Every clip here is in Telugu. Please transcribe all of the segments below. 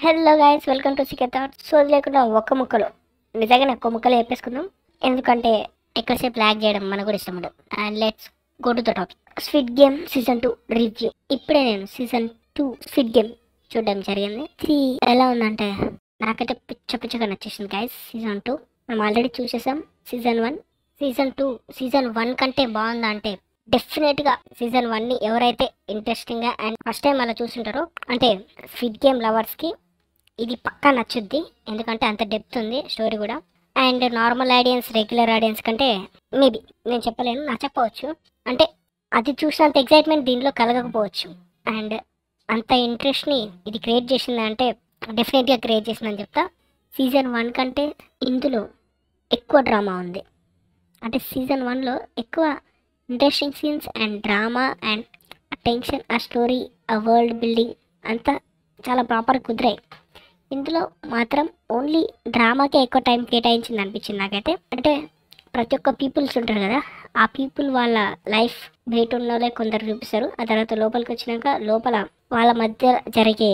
Hello guys, welcome to CK thoughts. సోది లేకుండా ఒక్క ముక్కలో నిజంగానే ఒక్క ముక్కలో చెప్పేసుకుందాం. ఎందుకంటే ఎక్కువసేపు లాగ్ చేయడం మనకు కూడా ఇష్టం ఉండదు. And let's go to the topic. Squid game season 2 review. ఇప్పుడే నేను సీజన్ 2 స్క్విడ్ గేమ్ చూడడం జరిగింది. ఇది ఎలా ఉందంటే నాకైతే పిచ్చగా నచ్చేసింది గైస్. సీజన్ 2 మనం ఆల్రెడీ చూసేసాం. సీజన్ 1 సీజన్ 1 కంటే బాగుందా అంటే డెఫినెట్గా సీజన్ 1ని ఎవరైతే ఇంట్రెస్టింగ్గా అండ్ ఫస్ట్ టైం అలా చూస్తుంటారో అంటే స్క్విడ్ గేమ్ లవర్స్కి ఇది పక్కా నచ్చుద్ది. ఎందుకంటే అంత డెప్త్ ఉంది స్టోరీ కూడా. And normal audience, regular audience కంటే మేబీ నేను చెప్పలేను, నచ్చకపోవచ్చు. అంటే అది చూసినంత ఎగ్జైట్మెంట్ దీనిలో కలగకపోవచ్చు. అండ్ అంత ఇంట్రెస్ట్ని ఇది క్రియేట్ చేసింది అంటే డెఫినెట్గా క్రియేట్ చేసిందని చెప్తా. సీజన్ 1 కంటే ఇందులో ఎక్కువ డ్రామా ఉంది. అంటే సీజన్ 1లో ఎక్కువ interesting scenes and drama and tension, ఆ స్టోరీ, ఆ వరల్డ్ బిల్డింగ్ అంతా చాలా ప్రాపర్ కుదిరాయి. ఇందులో మాత్రం ఓన్లీ డ్రామాకే ఎక్కువ టైం కేటాయించింది అనిపించింది నాకైతే. అంటే ప్రతి ఒక్క పీపుల్స్ ఉంటారు కదా, ఆ పీపుల్ వాళ్ళ లైఫ్ బయట ఉన్నోళ్ళే కొందరు చూపిస్తారు. ఆ తర్వాత లోపలికి వచ్చినాక లోపల వాళ్ళ మధ్య జరిగే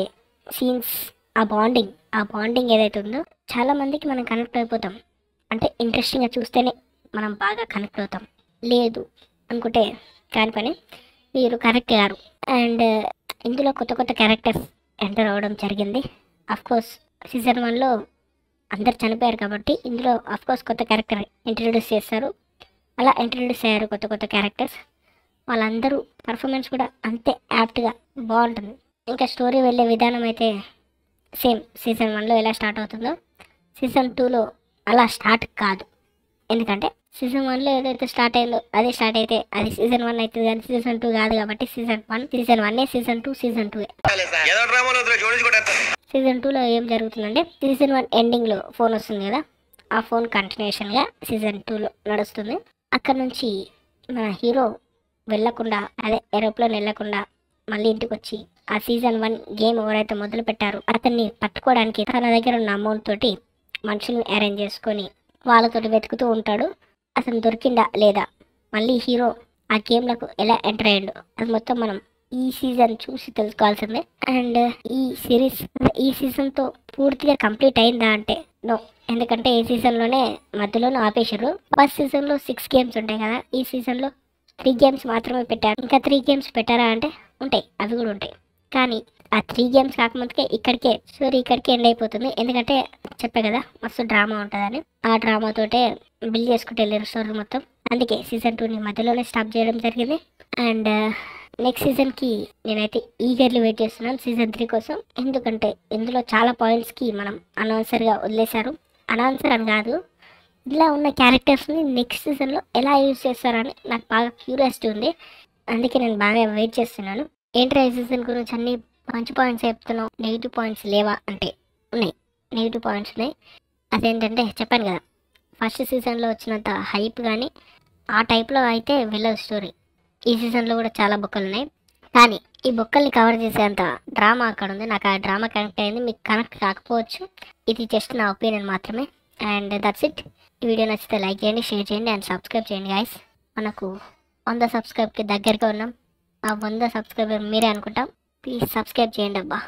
సీన్స్, ఆ బాండింగ్ ఏదైతే ఉందో చాలా మందికి మనం కనెక్ట్ అయిపోతాం. అంటే ఇంట్రెస్టింగ్గా చూస్తేనే మనం బాగా కనెక్ట్ అవుతాం. లేదు అనుకుంటే కాని పని, మీరు కరెక్ట్ గారు. అండ్ ఇందులో కొత్త క్యారెక్టర్స్ ఎంటర్ అవ్వడం జరిగింది. కోర్స్ సీజన్ 1లో అందరు చనిపోయారు కాబట్టి ఇందులో కోర్స్ కొత్త క్యారెక్టర్ ఇంట్రడ్యూస్ చేస్తారు. అలా ఇంట్రడ్యూస్ అయ్యారు కొత్త క్యారెక్టర్స్. వాళ్ళందరూ పర్ఫార్మెన్స్ కూడా అంతే యాప్ట్గా బాగుంటుంది. ఇంకా స్టోరీ వెళ్ళే విధానం అయితే సేమ్ సీజన్ 1లో ఎలా స్టార్ట్ అవుతుందో సీజన్ 2లో అలా స్టార్ట్ కాదు. ఎందుకంటే సీజన్ 1లో ఏదైతే స్టార్ట్ అయిందో అదే స్టార్ట్ అయితే అది సీజన్ 1 అవుతుంది, కానీ సీజన్ 2 కాదు. కాబట్టి సీజన్ 1 సీజన్ 2 సీజన్ 2. సీజన్ 2లో ఏం జరుగుతుందంటే సీజన్ 1 ఎండింగ్లో ఫోన్ వస్తుంది కదా, ఆ ఫోన్ కంటిన్యూషన్గా సీజన్ 2లో నడుస్తుంది. అక్కడ నుంచి మన హీరో వెళ్ళకుండా, అదే ఏరోప్లేన్ వెళ్ళకుండా మళ్ళీ ఇంటికి వచ్చి ఆ సీజన్ 1 గేమ్ ఎవరైతే మొదలు పెట్టారో అతన్ని పట్టుకోవడానికి తన దగ్గర ఉన్న అమౌంట్ తోటి మనుషుల్ని అరేంజ్ చేసుకొని వాళ్ళతోటి వెతుకుతూ ఉంటాడు. అతను దొరికిందా లేదా, మళ్ళీ హీరో ఆ గేమ్లకు ఎలా ఎంటర్ అయ్యాడు, అది మొత్తం మనం ఈ సీజన్ చూసి తెలుసుకోవాల్సిందే. అండ్ ఈ సీజన్తో పూర్తిగా కంప్లీట్ అయిందా అంటే నో. ఎందుకంటే ఈ సీజన్లోనే మధ్యలోనే ఆపేశారు. ఫస్ట్ సీజన్లో 6 గేమ్స్ ఉంటాయి కదా, ఈ సీజన్లో 3 గేమ్స్ మాత్రమే పెట్టారు. ఇంకా 3 గేమ్స్ పెట్టారా అంటే ఉంటాయి, అవి కూడా ఉంటాయి. కానీ ఆ 3 గేమ్స్ కాకముందుకే ఇక్కడికే ఎండ్ అయిపోతుంది. ఎందుకంటే చెప్పే కదా మస్తు డ్రామా ఉంటుందని, ఆ డ్రామాతోటే బిల్డ్ చేసుకుంటూ వెళ్ళారు స్టోరీ మొత్తం. అందుకే సీజన్ 2ని మధ్యలోనే స్టాప్ చేయడం జరిగింది. అండ్ నెక్స్ట్ సీజన్కి నేనైతే ఈగర్లీ వెయిట్ చేస్తున్నాను, సీజన్ 3 కోసం. ఎందుకంటే ఇందులో చాలా పాయింట్స్కి మనం అనవసరంగా వదిలేశారు. అనవసరం అని కాదు, ఇలా ఉన్న క్యారెక్టర్స్ని నెక్స్ట్ సీజన్లో ఎలా యూజ్ చేస్తారని నాకు బాగా క్యూరియాసిటీ ఉంది. అందుకే నేను బాగా వెయిట్ చేస్తున్నాను. ఏంట్రా ఈ సీజన్ గురించి అన్ని మంచి పాయింట్స్ చెప్తున్నావు, నెగిటివ్ పాయింట్స్ లేవా అంటే ఉన్నాయి, నెగిటివ్ పాయింట్స్ ఉన్నాయి. అదేంటంటే చెప్పాను కదా, ఫస్ట్ సీజన్లో వచ్చినంత హైప్ కానీ ఆ టైప్లో అయితే వెళ్ళదు స్టోరీ. ఈ సీజన్లో కూడా చాలా బొక్కలు ఉన్నాయి, కానీ ఈ బొక్కల్ని కవర్ చేసేంత డ్రామా అక్కడ ఉంది. నాకు ఆ డ్రామా కనెక్ట్ అయింది, మీకు కనెక్ట్ కాకపోవచ్చు. ఇది జస్ట్ నా ఒపీనియన్ మాత్రమే. And that's it. ఈ వీడియో నచ్చితే లైక్ చేయండి, షేర్ చేయండి అండ్ సబ్స్క్రైబ్ చేయండి గైస్. మనకు 100 సబ్స్క్రైబ్కి దగ్గరగా ఉన్నాం. ఆ 100 సబ్స్క్రైబర్ మీరే అనుకుంటాం. ప్లీజ్ సబ్స్క్రైబ్ చేయండి అబ్బా.